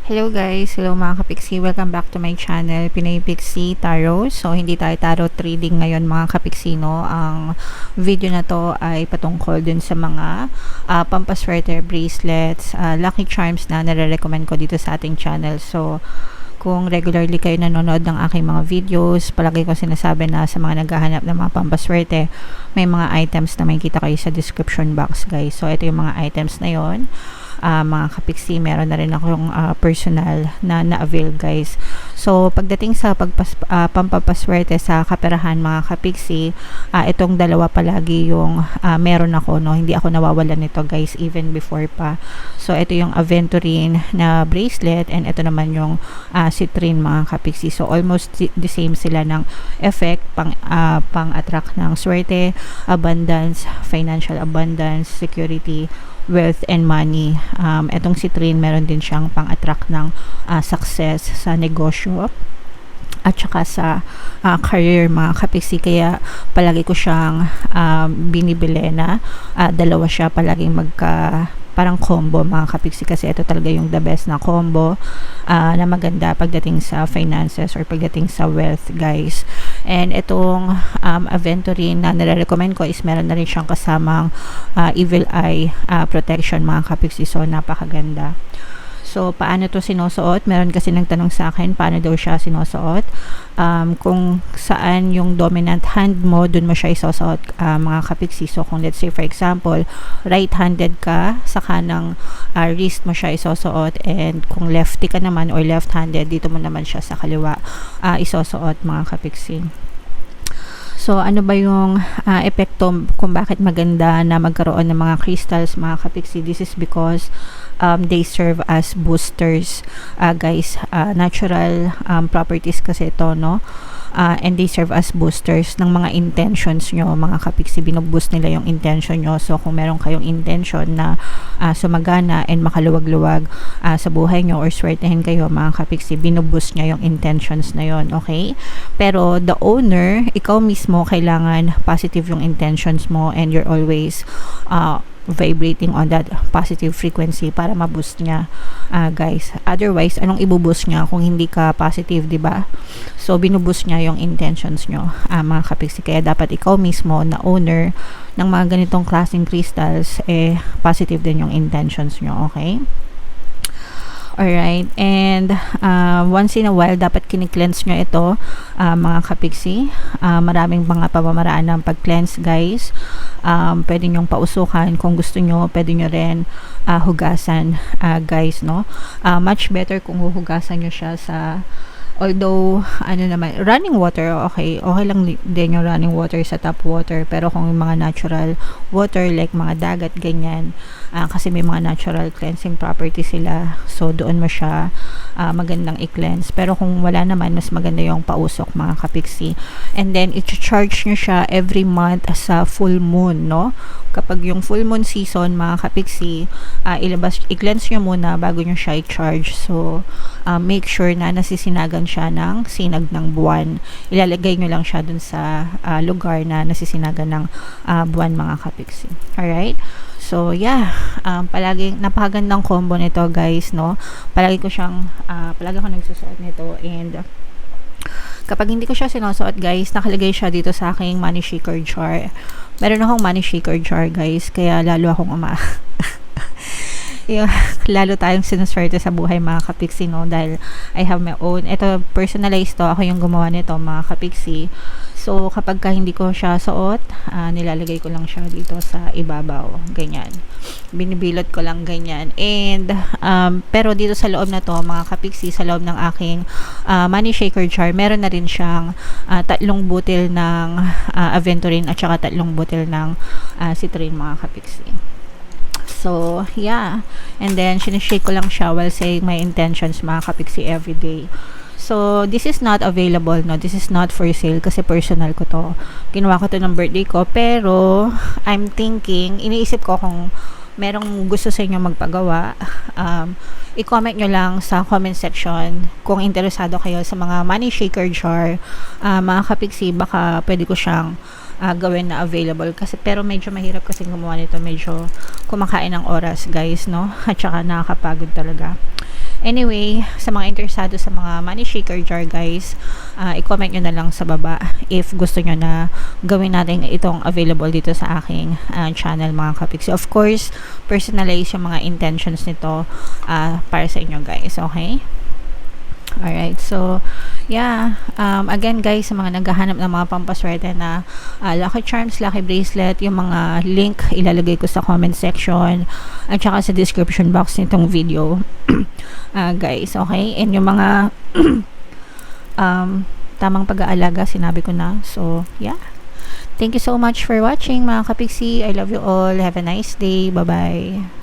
Hello guys, hello mga kapiksi, welcome back to my channel, Pinay Pixie Tarot. So hindi tayo tarot reading ngayon mga kapiksi, no? Ang video na to ay patungkol dun sa mga pampaswerte bracelets, lucky charms na nare-recommend ko dito sa ating channel. So kung regularly kayo nanonood ng aking mga videos, palagi ko sinasabi na sa mga naghahanap ng mga pampaswerte, may mga items na makikita kayo sa description box guys. So ito yung mga items na yon. Mga kapiksi, meron na rin akong personal na na-avail guys. So pagdating sa pampapaswerte sa kaperahan mga kapiksi, itong dalawa palagi yung meron ako, no? Hindi ako nawawalan nito guys even before pa. So ito yung aventurine na bracelet and ito naman yung citrine mga kapiksi. So almost the same sila ng effect pang-attract ng swerte, abundance, financial abundance, security, wealth and money. Etong citrine meron din siyang pang-attract ng success sa negosyo at saka sa career mga kapiksi, kaya palagi ko siyang binibili na dalawa siya palaging parang combo mga kapiksi, kasi ito talaga yung the best na combo na maganda pagdating sa finances or pagdating sa wealth guys. And itong aventurine na nire-recommend ko is meron na rin siyang kasamang evil eye protection mga kapiksi, so napakaganda. So, paano to sinusuot? Meron kasi nagtanong sa akin, paano daw siya sinusuot? Kung saan yung dominant hand mo, dun mo siya isusuot mga kapiksi. So, kung let's say for example, right-handed ka, sa kanang wrist mo siya isusuot, and kung lefty ka naman or left-handed, dito mo naman siya sa kaliwa isusuot mga kapiksi. So, ano ba yung epekto kung bakit maganda na magkaroon ng mga crystals mga kapiksi? This is because they serve as boosters guys. Natural properties kasi ito, no? And they serve as boosters ng mga intentions nyo mga kapiksi. Binuboost nila yung intention nyo. So kung meron kayong intention na sumagana and makaluwag-luwag sa buhay nyo or swertehin kayo mga kapiksi, binuboost nyo yung intentions na yon, okay? Pero the owner, ikaw mismo, kailangan positive yung intentions mo and you're always vibrating on that positive frequency para ma-boost niya guys. Otherwise, anong i-boost niya kung hindi ka positive, di ba? So binuboost niya yung intentions nyo mga kapiksi, kaya dapat ikaw mismo na owner ng mga ganitong klaseng crystals, positive din yung intentions nyo, okay? Alright, and once in a while dapat kini-cleanse nyo ito mga kapiksi. Maraming mga pamamaraan ng pag-cleanse guys. Pwede nyong pausukan kung gusto nyo, pwede nyo rin hugasan guys, no? Much better kung huhugasan nyo siya sa, although ano naman, running water, okay lang din yung running water sa tap water, pero kung yung mga natural water like mga dagat ganyan, kasi may mga natural cleansing property sila, so doon mo siya magandang i-cleanse. Pero kung wala naman, mas maganda yung pausok mga kapiksi. And then i-charge nyo siya every month sa full moon, no? Kapag yung full moon season mga kapiksi, i-cleanse nyo muna bago nyo siya i-charge. So make sure na nasisinagan siya ng sinag ng buwan. Ilalagay nyo lang siya dun sa lugar na nasisinagan ng buwan mga kapiksi. Alright? So yeah, palaging napakagandang combo nito guys, no? Palagi ko nagsusuot nito, and kapag hindi ko siya sinusuot guys, nakalagay siya dito sa aking money shaker jar. Meron akong money shaker jar guys, kaya lalo akong lalo tayong sinuswerte sa buhay mga kapiksi, no? Dahil I have my own, ito personalized to, ako yung gumawa nito mga kapiksi. So kapag hindi ko siya suot, nilalagay ko lang siya dito sa ibabaw, ganyan, binibilot ko lang ganyan. And pero dito sa loob na to mga kapiksi, sa loob ng aking money shaker jar, meron na rin siyang 3 butil ng aventurine at saka 3 butil ng citrine mga kapiksi. So, yeah. And then, sinishake ko lang siya while saying my intentions mga kapiksi everyday. So, this is not available, no? This is not for sale kasi personal ko to. Ginawa ko to ng birthday ko. Pero, I'm thinking, iniisip ko kung merong gusto sa inyo magpagawa, i-comment nyo lang sa comment section kung interesado kayo sa mga money shaker jar mga kapiksi. Baka pwede ko siyang gawin na available kasi, pero medyo mahirap kasi gumawa nito, medyo kumakain ng oras guys, no? At saka nakakapagod talaga. Anyway, sa mga interesado sa mga money shaker jar guys, i-comment nyo na lang sa baba if gusto nyo na gawin natin itong available dito sa aking channel mga kapiksi. Of course, personalize yung mga intentions nito para sa inyo guys, okay? Alright, so yeah, again guys, sa mga naghahanap ng mga pampaswerte na lucky charms, lucky bracelet, yung mga link ilalagay ko sa comment section at saka sa description box nitong video. Guys, okay? And yung mga tamang pag-aalaga, sinabi ko na. So yeah, thank you so much for watching mga kapiksi. I love you all. Have a nice day. Bye bye.